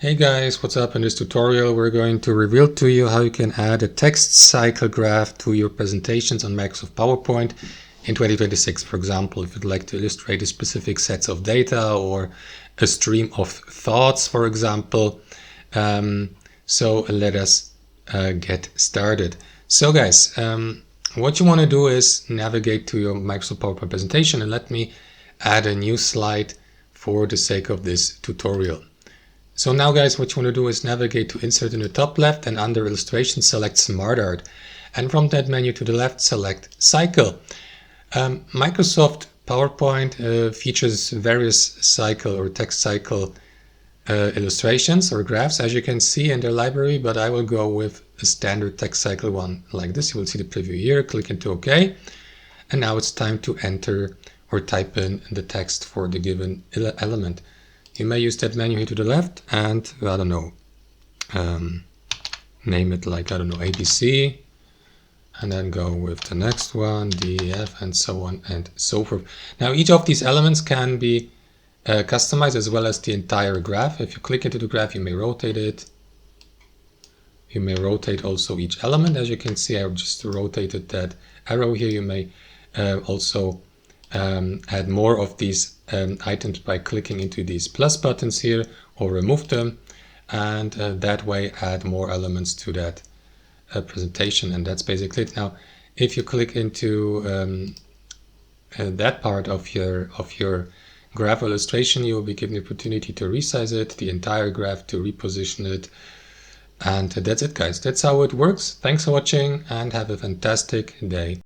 Hey guys, what's up? In this tutorial we're going to reveal to you how you can add a text cycle graph to your presentations on Microsoft PowerPoint in 2026. For example, if you'd like to illustrate a specific sets of data or a stream of thoughts, for example. So let us get started. So guys, what you want to do is navigate to your Microsoft PowerPoint presentation and let me add a new slide for the sake of this tutorial. So now guys, what you want to do is navigate to Insert in the top left, and under Illustration select SmartArt, and from that menu to the left select Cycle. Microsoft PowerPoint features various cycle or text cycle illustrations or graphs, as you can see in their library, but I will go with a standard text cycle one like this. You will see the preview here. Click into OK, and now it's time to enter or type in the text for the given element. You may use that menu here to the left and, I don't know, name it like, I don't know, ABC, and then go with the next one, DEF, and so on and so forth. Now, each of these elements can be customized as well as the entire graph. If you click into the graph, you may rotate it. You may rotate also each element. As you can see, I just rotated that arrow here. You may also add more of these items by clicking into these plus buttons here, or remove them, and that way add more elements to that presentation. And that's basically it. Now, if you click into that part of your graph illustration, you will be given the opportunity to resize it, the entire graph, to reposition it. And that's it, guys. That's how it works. Thanks for watching and have a fantastic day.